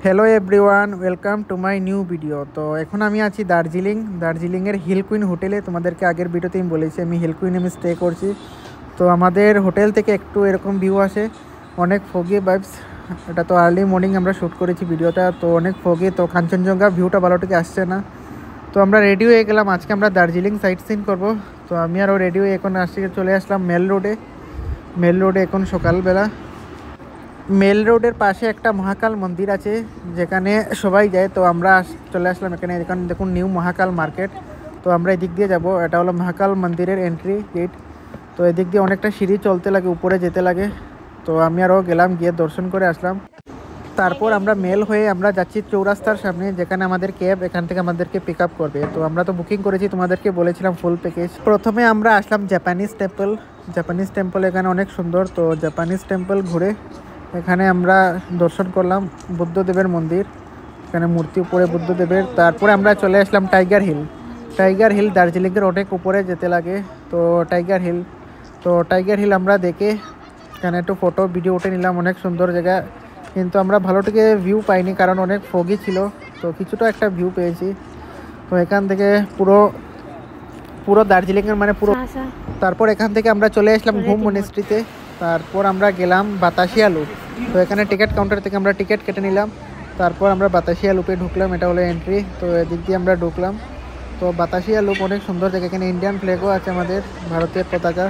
Hello everyone, welcome to my new video. তো এখন আমি আছি দার্জিলিংয়ের হিল কুইন হোটেলে। তোমাদেরকে আগের ভিডিওতে আমি বলেছি আমি হিল কুইনে আমি স্টে করছি। তো আমাদের হোটেল থেকে একটু এরকম ভিউ আসে, অনেক ফগি ভাইবস। এটা তো আর্লি মর্নিং আমরা শ্যুট করেছি ভিডিওটা, তো অনেক ফগি, তো কাঞ্চনজঙ্ঘা ভিউটা ভালোটিকে আসছে না। তো আমরা রেডি হয়ে গেলাম, আজকে আমরা দার্জিলিং সাইট সিন করবো। তো আমি আরও রেডি হয়ে এখন চলে আসলাম মেল রোডে এখন সকালবেলা। মেল রোডের পাশে একটা মহাকাল মন্দির আছে যেখানে সবাই যায়। তো আমরা চলে আসলাম এখানে দেখুন নিউ মহাকাল মার্কেট। তো আমরা এদিক দিয়ে যাব, এটা হলো মহাকাল মন্দিরের এন্ট্রি গেট। তো এদিক দিয়ে অনেকটা সিঁড়ি চলতে লাগে, উপরে যেতে লাগে। তো আমি আরও গেলাম, গিয়ে দর্শন করে আসলাম। তারপর আমরা মেল হয়ে আমরা যাচ্ছি চৌরাস্তার সামনে, যেখানে আমাদের ক্যাব এখান থেকে আমাদেরকে পিক আপ করবে। তো আমরা তো বুকিং করেছি, তোমাদেরকে বলেছিলাম ফুল প্যাকেজ। প্রথমে আমরা আসলাম জাপানিজ টেম্পল এখানে অনেক সুন্দর। তো জাপানিজ টেম্পল ঘুরে এখানে আমরা দর্শন করলাম বুদ্ধদেবের মন্দির, এখানে মূর্তি উপরে বুদ্ধদেবের। তারপরে আমরা চলে আসলাম টাইগার হিল দার্জিলিংয়ের অনেক উপরে যেতে লাগে। তো টাইগার হিল আমরা দেখে এখানে একটু ফটো ভিডিও উঠে নিলাম, অনেক সুন্দর জায়গা। কিন্তু আমরা ভালোটিকে ভিউ পাইনি, কারণ অনেক ফগি ছিল। তো কিছুটা একটা ভিউ পেয়েছি। তো এখান থেকে পুরো দার্জিলিংয়ের মানে পুরো। তারপর এখান থেকে আমরা চলে আসলাম ঘুম মনিস্ট্রিতে। তারপর আমরা গেলাম বাতাসিয়া লুপ। তো এখানে টিকিট কাউন্টার থেকে আমরা টিকিট কেটে নিলাম। তারপর আমরা বাতাসিয়া লুপে ঢুকলাম, এটা হলো এন্ট্রি। তো এদিক দিয়ে আমরা ঢুকলাম। তো বাতাসিয়া লুপ অনেক সুন্দর জায়গা, এখানে ইন্ডিয়ান ফ্ল্যাগও আছে, আমাদের ভারতের পতাকা।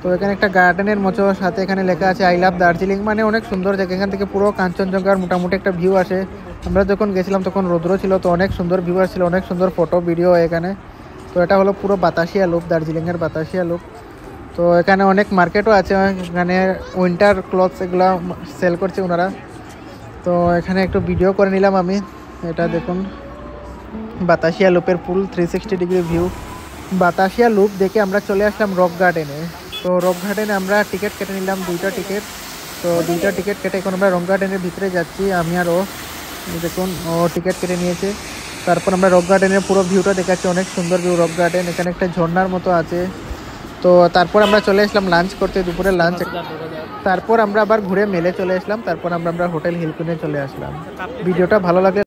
তো এখানে একটা গার্ডেনের মতো, সাথে এখানে লেখা আছে আই লাভ দার্জিলিং, মানে অনেক সুন্দর জায়গা। এখান থেকে পুরো কাঞ্চনজঙ্ঘার মোটামুটি একটা ভিউ আসে। আমরা যখন গেছিলাম তখন রৌদ্র ছিল, তো অনেক সুন্দর ভিউ আসছিল, অনেক সুন্দর ফটো ভিডিও এখানে। তো এটা হলো পুরো বাতাসিয়া লুপ, দার্জিলিংয়ের বাতাসিয়া লুপ। তো এখানে অনেক মার্কেটও আছে, এখানে উইন্টার ক্লথস এগুলো সেল করছে ওনারা। তো এখানে একটু ভিডিও করে নিলাম আমি। এটা দেখুন বাতাসিয়া লুপের ফুল 360 ডিগ্রি ভিউ। বাতাসিয়া লুপ দেখে আমরা চলে আসলাম রক গার্ডেনে। তো রক গার্ডেনে আমরা টিকিট কেটে নিলাম, দুইটা টিকিট। তো দুইটা টিকিট কেটে এখন আমরা রক গার্ডেনের ভিতরে যাচ্ছি, আমি আর ও। দেখুন ও টিকিট কেটে নিয়েছে। তারপর আমরা রক গার্ডেনের পুরো ভিউটা দেখাচ্ছি, অনেক সুন্দর ভিউ রক গার্ডেন। এখানে একটা ঝর্ণার মতো আছে। তো তারপর আমরা চলে আসলাম লাঞ্চ করতে, দুপুরে লাঞ্চ। তারপর আমরা আবার ঘুরে মেলে চলে আসলাম। তারপর আমরা হোটেল হিল কুইনে চলে আসলাম। ভিডিওটা ভালো লাগলে